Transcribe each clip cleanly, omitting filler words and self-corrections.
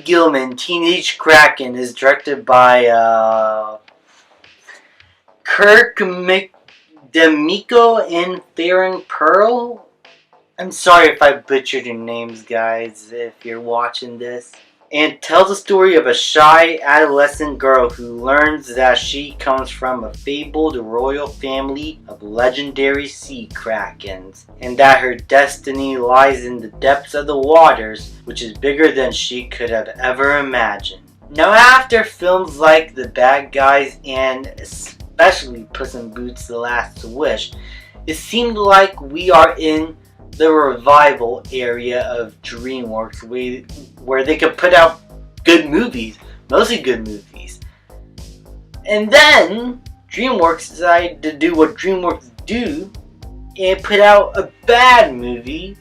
Gillman, Teenage Kraken is directed by Kirk D'Amico and Theron Pearl. I'm sorry if I butchered your names, guys, if you're watching this. And tells the story of a shy adolescent girl who learns that she comes from a fabled royal family of legendary sea krakens, and that her destiny lies in the depths of the waters, which is bigger than she could have ever imagined. Now, after films like The Bad Guys and especially Puss in Boots: The Last Wish, it seemed like we are in the revival area of DreamWorks, where they could put out good movies, mostly good movies. And then DreamWorks decided to do what DreamWorks do and put out a bad movie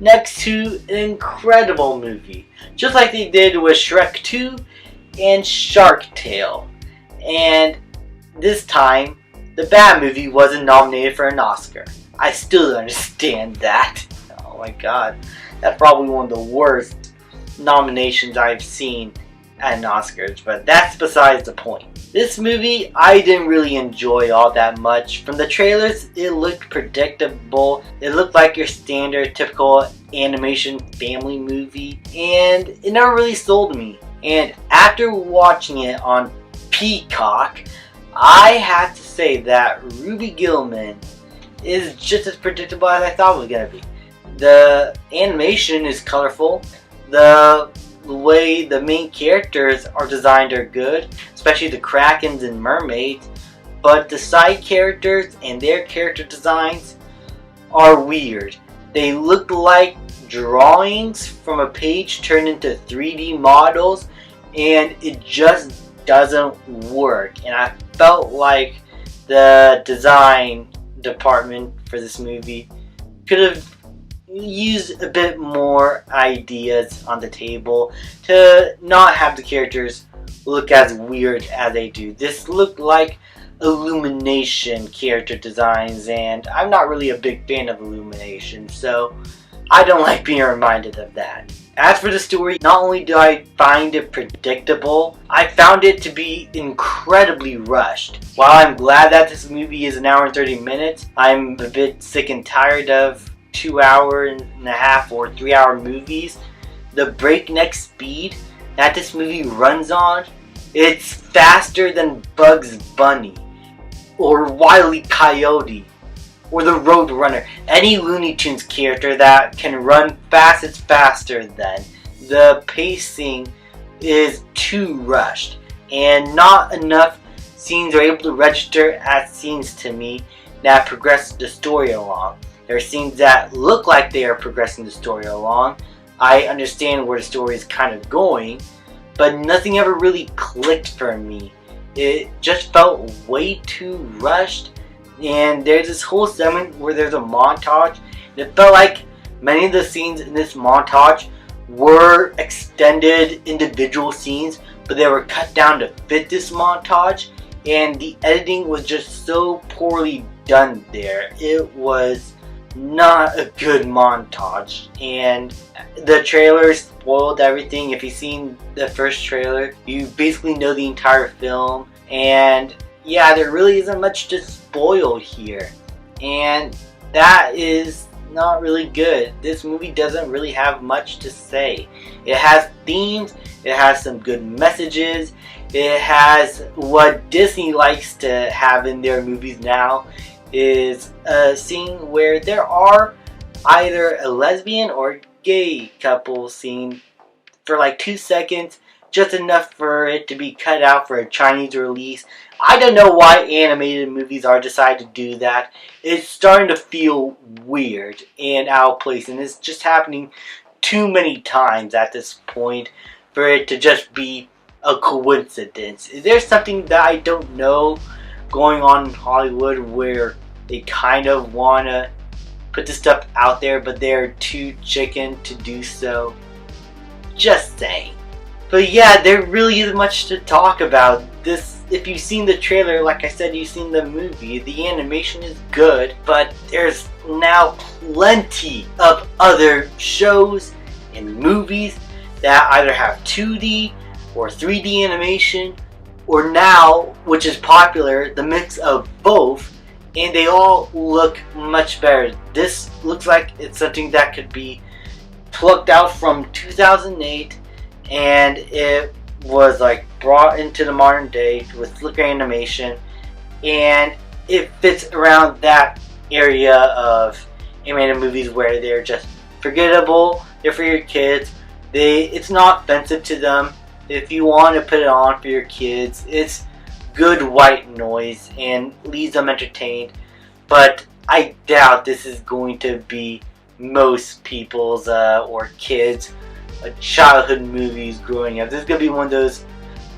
next to an incredible movie, just like they did with Shrek 2 and Shark Tale. And this time, the bad movie wasn't nominated for an Oscar. I still don't understand that. Oh my god. That's probably one of the worst nominations I've seen at an Oscars, but that's besides the point. This movie I didn't really enjoy all that much. From the trailers, it looked predictable. It looked like your standard typical animation family movie, and it never really sold me. And after watching it on Peacock, I have to say that Ruby Gillman is just as predictable as I thought it was going to be. The animation is colorful. The way the main characters are designed are good, especially the Krakens and mermaids. But the side characters and their character designs are weird. They look like drawings from a page turned into 3D models, and it just doesn't work. And I felt like the design department for this movie could have used a bit more ideas on the table to not have the characters look as weird as they do. This looked like Illumination character designs, and I'm not really a big fan of Illumination, so I don't like being reminded of that. As for the story, not only do I find it predictable, I found it to be incredibly rushed. While I'm glad that this movie is an hour and 30 minutes, I'm a bit sick and tired of 2.5 or 3 hour movies. The breakneck speed that this movie runs on, it's faster than Bugs Bunny or Wile E. Coyote or the Roadrunner. Any Looney Tunes character that can run fast is faster than. The pacing is too rushed, and not enough scenes are able to register as scenes to me that progress the story along. There are scenes that look like they are progressing the story along. I understand where the story is kind of going, but nothing ever really clicked for me. It just felt way too rushed. And there's this whole segment where there's a montage. It felt like many of the scenes in this montage were extended individual scenes, but they were cut down to fit this montage. And the editing was just so poorly done there. It was not a good montage. And the trailer spoiled everything. If you've seen the first trailer, you basically know the entire film. And yeah, there really isn't much to spoil here, and that is not really good. This movie doesn't really have much to say. It has themes, it has some good messages, it has what Disney likes to have in their movies now, is a scene where there are either a lesbian or gay couple scene for like 2 seconds, just enough for it to be cut out for a Chinese release. I don't know why animated movies are decided to do that. It's starting to feel weird and out of place, and it's just happening too many times at this point for it to just be a coincidence. Is there something that I don't know going on in Hollywood where they kind of want to put this stuff out there, but they're too chicken to do so? Just saying. But yeah, there really isn't much to talk about. This, if you've seen the trailer, like I said, you've seen the movie. The animation is good, but there's now plenty of other shows and movies that either have 2D or 3D animation, or now, which is popular, the mix of both, and they all look much better. This looks like it's something that could be plucked out from 2008, and it was like brought into the modern day with slicker animation, and it fits around that area of animated movies where they're just forgettable. They're for your kids. It's not offensive to them. If you want to put it on for your kids, it's good white noise and leaves them entertained. But I doubt this is going to be most people's or kids' childhood movies growing up. This is going to be one of those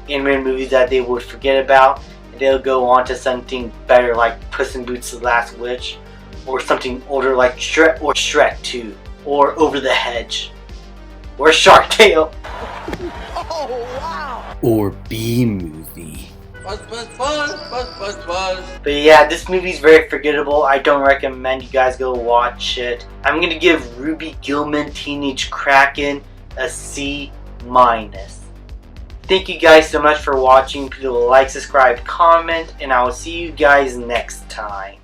animated movies that they would forget about, and they'll go on to something better like Puss in Boots: The Last Witch, or something older like Shrek or Shrek 2, or Over the Hedge, or Shark Tale. Oh, wow! Or B-movie. Buzz, buzz, buzz, buzz, buzz, buzz. But yeah, this movie's very forgettable. I don't recommend you guys go watch it. I'm gonna give Ruby Gillman Teenage Kraken a C-. Thank you guys so much for watching. Please like, subscribe, comment, and I will see you guys next time.